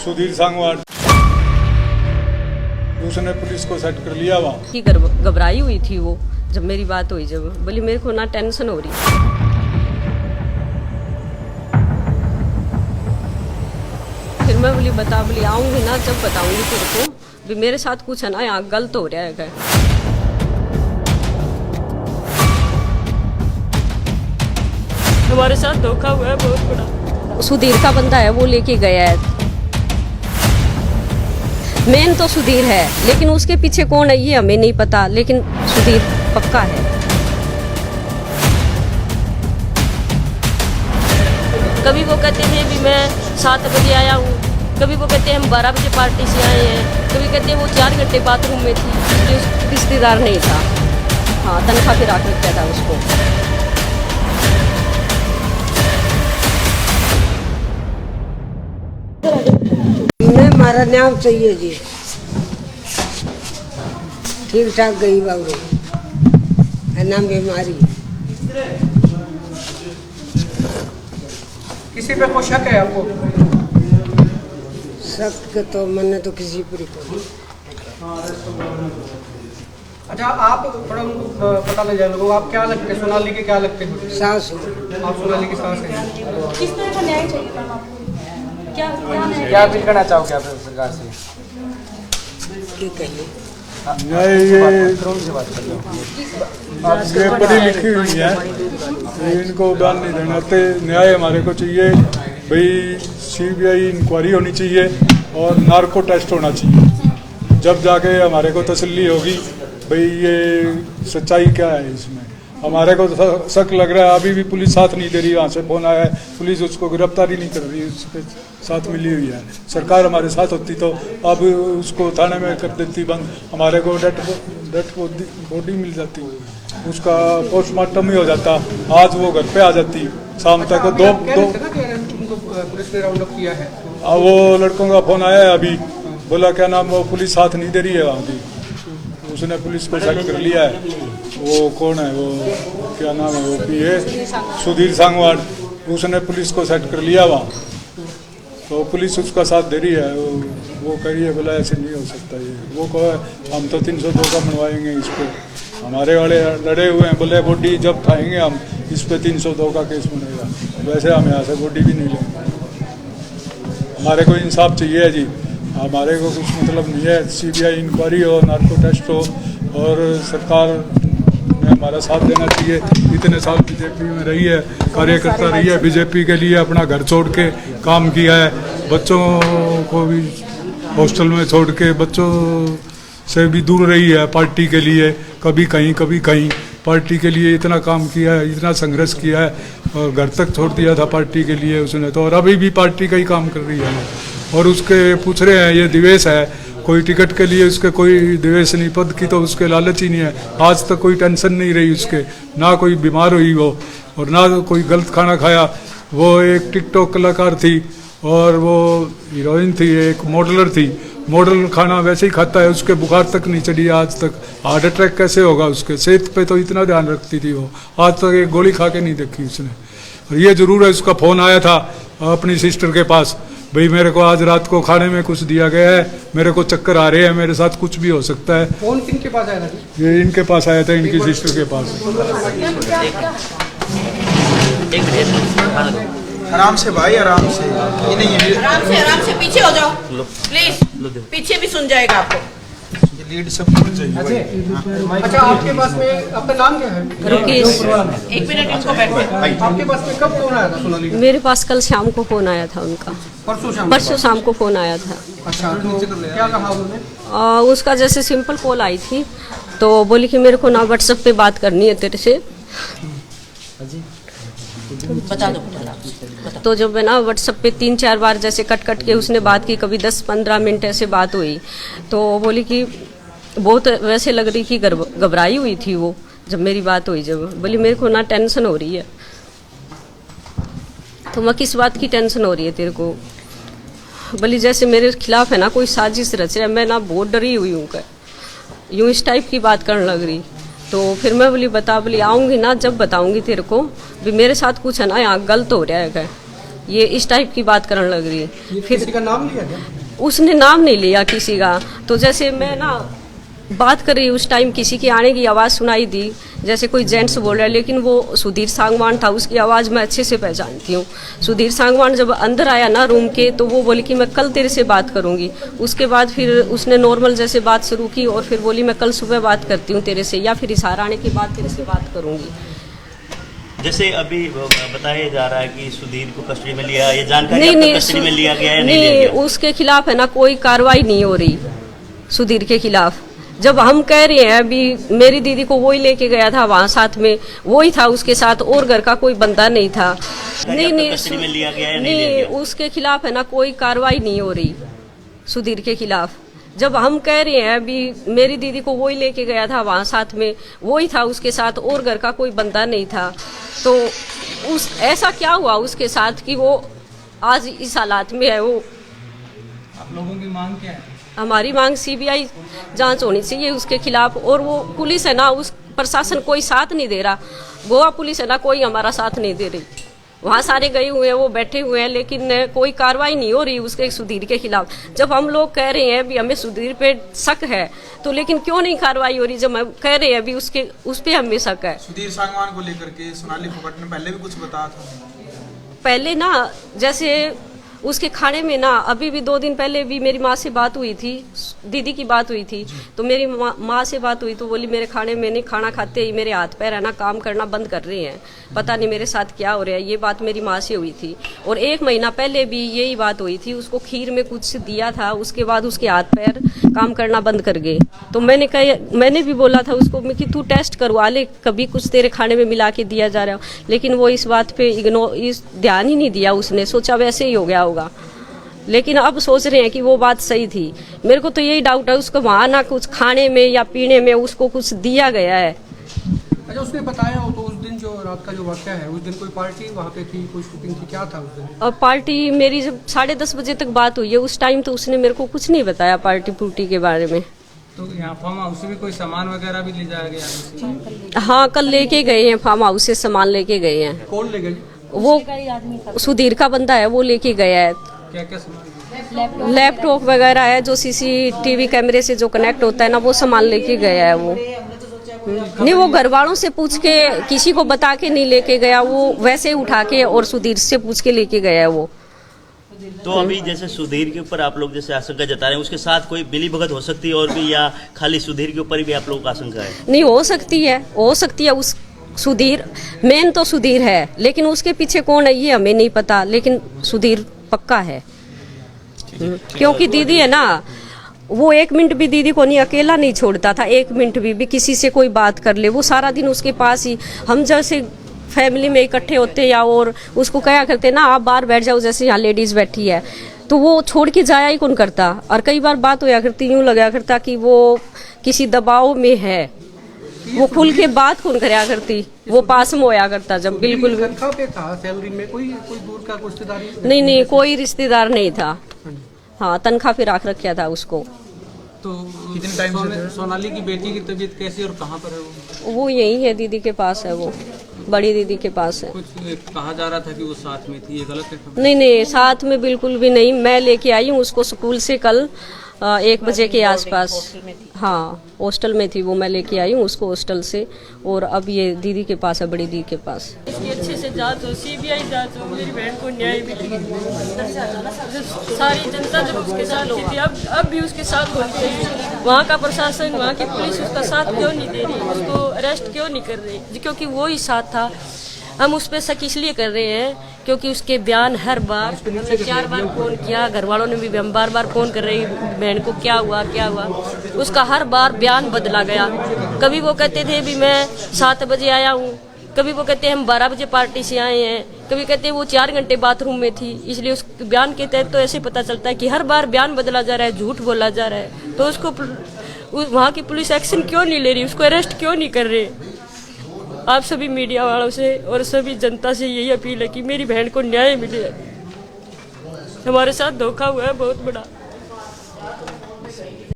सुधीर सांगवान, उसने पुलिस को सेट कर लिया वहाँ की घबराई हुई थी वो। जब मेरी बात हुई, जब बोली मेरे को ना टेंशन हो रही। फिर मैं बोली बता, बोली आऊंगी ना जब बताऊंगी तेरे को भी मेरे साथ कुछ है ना यहाँ गलत हो रहा है। हमारे साथ धोखा हुआ है बहुत बड़ा। सुधीर का बंदा है, वो लेके गया है। मेन तो सुधीर है, लेकिन उसके पीछे कौन है ये हमें नहीं पता, लेकिन सुधीर पक्का है। कभी वो कहते हैं भी मैं 7 बजे आया हूँ, कभी वो कहते हैं हम 12 बजे पार्टी से आए हैं, कभी कहते हैं वो 4 घंटे बाथरूम में थी, जो रिश्तेदार नहीं था। हाँ, तनख्वाह फिर आकर क्या था उसको। हमारा नाम चाहिए जी, ठीक ठाक गई बाबू, नाम बीमारी। किसी पे कोई शक है आपको? शक तो मैंने तो किसी पर को। अच्छा, आप थोड़ा उनको पता लग जाए लोगों, आप क्या लगते हैं? सोनाली के क्या लगते हैं? सास हो। आप सोनाली की सास हैं। किस तरह का न्याय चाहिए मैम आपको? क्या अपील करना चाहोगे आप सरकार से? क्या कहिए, ये पढ़ी लिखी हुई है, इनको बयान नहीं देना ते न्याय हमारे को चाहिए भाई। सीबीआई इंक्वायरी होनी चाहिए और नार्को टेस्ट होना चाहिए, जब जाके हमारे को तसल्ली होगी भाई ये सच्चाई क्या है इसमें। हमारे को तो शक लग रहा है, अभी भी पुलिस साथ नहीं दे रही। वहाँ से फोन आया है, पुलिस उसको गिरफ्तारी नहीं कर रही, उसके साथ मिली हुई है। सरकार हमारे साथ होती तो अब उसको थाने में कर देती बंद, हमारे को डेड बॉडी मिल जाती, उसका पोस्टमार्टम ही हो जाता, आज वो घर पे आ जाती शाम तक। दो पुलिस ने राउंड अप किया है। अब वो लड़कों का फोन आया है अभी, बोला क्या नाम, वो पुलिस साथ नहीं दे रही है वहाँ की, उसने पुलिस को सेट कर लिया है। वो कौन है, वो क्या नाम है, वो पीए सुधीर सांगवान, उसने पुलिस को सेट कर लिया वहाँ, तो पुलिस उसका साथ दे रही है। वो कह रही है बोला ऐसे नहीं हो सकता ये, वो कहो हम तो 302 का मनवाएंगे इसको। हमारे वाले लड़े हुए हैं, बोले बॉडी जब खाएंगे हम इस पे 302 का केस बनेगा, वैसे हम यहाँ से बॉडी भी नहीं लेंगे। हमारे को इंसाफ चाहिए जी, हमारे को कुछ मतलब नहीं है। सीबीआई इंक्वायरी हो, नार्को टेस्ट हो, और सरकार ने हमारा साथ देना चाहिए। इतने साल बीजेपी में रही है, कार्यकर्ता रही है, बीजेपी के लिए अपना घर छोड़ के काम किया है, बच्चों को भी हॉस्टल में छोड़ के बच्चों से भी दूर रही है पार्टी के लिए, कभी कहीं पार्टी के लिए इतना काम किया है, इतना संघर्ष किया है, और घर तक छोड़ दिया था पार्टी के लिए उसने तो, और अभी भी पार्टी का ही काम कर रही है। और उसके पूछ रहे हैं ये दिवेश है, कोई टिकट के लिए उसके कोई दिवेश नहीं, पद की तो उसके लालच ही नहीं है। आज तक कोई टेंशन नहीं रही उसके, ना कोई बीमार हुई वो, और ना कोई गलत खाना खाया। वो एक टिकटॉक कलाकार थी, और वो हीरोइन थी, एक मॉडलर थी, मॉडल खाना वैसे ही खाता है, उसके बुखार तक नहीं चढ़ी आज तक। हार्ट अटैक कैसे होगा उसके? सेहत पे तो इतना ध्यान रखती थी वो, आज तक एक गोली खा के नहीं देखी उसने। और ये जरूर है, उसका फ़ोन आया था अपनी सिस्टर के पास, भाई मेरे को आज रात को खाने में कुछ दिया गया है, मेरे को चक्कर आ रहे हैं, मेरे साथ कुछ भी हो सकता है। कौन किनके पास आया था? ये इनके पास आया था, इनकी सिस्टर के पास। आराम से भाई, आराम से, ये नहीं है। आराम से पीछे हो जाओ प्लीज, पीछे भी सुन जाएगा आपको। ये लीड सब चाहिए। अच्छा, आपके पास में आपका नाम क्या है? रुकेश। 1 मिनट इनको बैठने। आपके पास में कब फोन आया था सोनाली का? मेरे पास कल शाम को फोन आया था उनका, परसों शाम को फोन आया था। अच्छा, तो क्या कहा उन्होंने? उसका जैसे सिंपल कॉल आई थी, तो बोली कि मेरे को ना व्हाट्सएप पे बात करनी है तेरे से। बता दो। तो जब है ना व्हाट्सएप पे 3-4 बार जैसे कट के उसने बात की, कभी 10-15 मिनट ऐसे बात हुई, तो बोली कि बहुत वैसे लग रही कि घबराई हुई थी वो। जब मेरी बात हुई, जब बोली मेरे को ना टेंशन हो रही है। तो मैं किस बात की टेंशन हो रही है तेरे को? बोली जैसे मेरे खिलाफ है ना कोई साजिश रच रहा है, मैं ना बहुत डरी हुई हूँ, यूँ इस टाइप की बात करने लग रही। तो फिर मैं बोली बता, बोली आऊँगी ना जब बताऊँगी तेरे को भी मेरे साथ कुछ है ना यहाँ गलत हो रहा है। ये इस टाइप की बात करने लग रही है। फिर किसी का नाम लिया क्या? उसने नाम नहीं लिया किसी का। तो जैसे मैं ना बात कर रही उस टाइम किसी की आने की आवाज़ सुनाई दी, जैसे कोई जेंट्स बोल रहा है, लेकिन वो सुधीर सांगवान था, उसकी आवाज़ मैं अच्छे से पहचानती हूँ। सुधीर सांगवान जब अंदर आया ना रूम के, तो वो बोली कि मैं कल तेरे से बात करूँगी। उसके बाद फिर उसने नॉर्मल जैसे बात शुरू की और फिर बोली मैं कल सुबह बात करती हूँ तेरे से, या फिर इशारा आने के बाद तेरे से बात करूँगी। जैसे अभी बताया जा रहा है कि सुधीर को कस्टडी में लिया, ये जानकारी आपको कस्टडी में लिया गया है? नहीं, उसके खिलाफ है ना कोई कार्रवाई नहीं हो रही सुधीर के खिलाफ। जब हम कह रहे हैं अभी मेरी दीदी को वही लेके गया था वहाँ साथ में, वही था उसके साथ, और घर का कोई बंदा नहीं था। नहीं, कस्टडी में लिया गया है? नहीं, उसके खिलाफ है ना कोई कार्रवाई नहीं हो रही सुधीर के खिलाफ। जब हम कह रहे हैं अभी मेरी दीदी को वही लेके गया था वहाँ साथ में, वही था उसके साथ, और घर का कोई बंदा नहीं था। तो उस ऐसा क्या हुआ उसके साथ कि वो आज इस हालात में है। वो आप लोगों की मांग क्या है? हमारी मांग सीबीआई जांच होनी चाहिए उसके खिलाफ। और वो पुलिस है ना, उस प्रशासन कोई साथ नहीं दे रहा। गोवा पुलिस है ना, कोई हमारा साथ नहीं दे रही। वहाँ सारे गए हुए हैं, वो बैठे हुए हैं, लेकिन कोई कार्रवाई नहीं हो रही उसके सुधीर के खिलाफ। जब हम लोग कह रहे हैं भी हमें सुधीर पे शक है, तो लेकिन क्यों नहीं कार्रवाई हो रही? जब हम कह रहे हैं अभी उस पे हमें शक है। सुधीर सांगवान को लेकर के सोनाली फोगाट ने पहले भी कुछ बताया था? पहले ना जैसे उसके खाने में ना, अभी भी 2 दिन पहले भी मेरी माँ से बात हुई थी, दीदी की बात हुई थी, तो मेरी माँ से बात हुई तो बोली मेरे खाने में नहीं, खाना खाते ही मेरे हाथ पैर है ना काम करना बंद कर रहे हैं, पता नहीं मेरे साथ क्या हो रहा है। ये बात मेरी माँ से हुई थी। और 1 महीना पहले भी यही बात हुई थी, उसको खीर में कुछ दिया था, उसके बाद उसके हाथ पैर काम करना बंद कर गए। तो मैंने भी बोला था उसको कि तू टेस्ट करवा ले, कभी कुछ तेरे खाने में मिला के दिया जा रहा हो, लेकिन वो इस बात पे ध्यान ही नहीं दिया। उसने सोचा वैसे ही हो गया होगा, लेकिन अब सोच रहे हैं कि वो बात सही थी। मेरे को तो यही डाउट है उसको वहाँ ना कुछ खाने में या पीने में उसको कुछ दिया गया है। अच्छा, उसने बताया हो तो उस दिन जो रात का जो वाकया है, उस दिन कोई पार्टी वहाँ पे थी, कोई शूटिंग थी, क्या था उस दिन? और पार्टी मेरी जब 10:30 बजे तक बात हुई है, उस टाइम तो उसने मेरे को कुछ नहीं बताया पार्टी पुर्टी के बारे में। तो यहाँ फार्म हाउस से भी कोई सामान वगैरह भी ले जाया गया? हाँ, कल लेके गए हैं, फार्म हाउस से सामान लेके गए हैं। कौन ले गए? वो सुधीर का बंदा है, वो लेके गया है। क्या क्या सामान? लैपटॉप वगैरह है, जो CCTV कैमरे से जो कनेक्ट होता है ना, वो सामान लेके गया है। वो नहीं, वो घर वालों से पूछ के, किसी को बता के नहीं लेके गया, वो वैसे उठा के और सुधीर से पूछ के लेके गया है वो। तो अभी जैसे सुधीर के ऊपर आप लोग जैसे आशंका जता रहे हैं, उसके साथ कोई मिली भगत हो सकती है और भी, या खाली सुधीर के ऊपर भी आप लोगों को आशंका है? नहीं, हो सकती है। उस सुधीर मेन तो सुधीर है, लेकिन उसके पीछे कौन है ये हमें नहीं पता, लेकिन सुधीर पक्का है। क्योंकि दीदी है ना, वो 1 मिनट भी दीदी को नहीं अकेला नहीं छोड़ता था। 1 मिनट भी किसी से कोई बात कर ले, वो सारा दिन उसके पास ही। हम जैसे फैमिली में इकट्ठे होते या और उसको कहा करते ना आप बाहर बैठ जाओ, जैसे यहाँ लेडीज बैठी है, तो वो छोड़ के जाया ही कौन करता। और कई बार बात होया करती, यूँ लगा करता कि वो किसी दबाव में है, वो खुल के बात कौन कराया करती, वो पास में होया करता जब बिल्कुल। तनख्वाह पे था, सैलरी में कोई दूर का रिश्तेदारी? नहीं, कोई रिश्तेदार नहीं था। हाँ, तनख्वाह पे रख रखा था उसको। तो कितने टाइम से? सोनाली की बेटी की तबीयत कैसी और कहाँ पर है वो यही है, दीदी के पास है, वो बड़ी दीदी के पास है। कुछ कहा जा रहा था कि वो साथ में थी, ये गलत है? नहीं, साथ में बिल्कुल भी नहीं। मैं लेके आई हूँ उसको स्कूल से कल 1 बजे के आसपास। हाँ, हॉस्टल में थी वो, मैं लेके आई हूँ उसको हॉस्टल से। और अब ये दीदी के पास है, बड़ी दीदी के पास। इसकी अच्छे से जांच हो, CBI जांच हो, मेरी बहन को न्याय मिले। सारी जनता जब उसके साथ थी, अब भी उसके साथ होनी चाहिए। वहाँ का प्रशासन, वहाँ की पुलिस उसका साथ क्यों नहीं दे रही, उसको अरेस्ट क्यों नहीं कर रही? क्योंकि वो ही साथ था। हम उस पर शक इसलिए कर रहे हैं क्योंकि उसके बयान हर बार 4 बार फोन किया, घर वालों ने भी, हम बार फोन कर रहे हैं बहन को क्या हुआ, उसका हर बार बयान बदला गया। कभी वो कहते थे भी मैं 7 बजे आया हूँ, कभी वो कहते हैं हम 12 बजे पार्टी से आए हैं, कभी कहते हैं वो 4 घंटे बाथरूम में थी। इसलिए उस बयान के तहत तो ऐसे पता चलता है कि हर बार बयान बदला जा रहा है, झूठ बोला जा रहा है। तो उसको वहाँ की पुलिस एक्शन क्यों नहीं ले रही, उसको अरेस्ट क्यों नहीं कर रहे? आप सभी मीडिया वालों से और सभी जनता से यही अपील है कि मेरी बहन को न्याय मिले। हमारे साथ धोखा हुआ है बहुत बड़ा।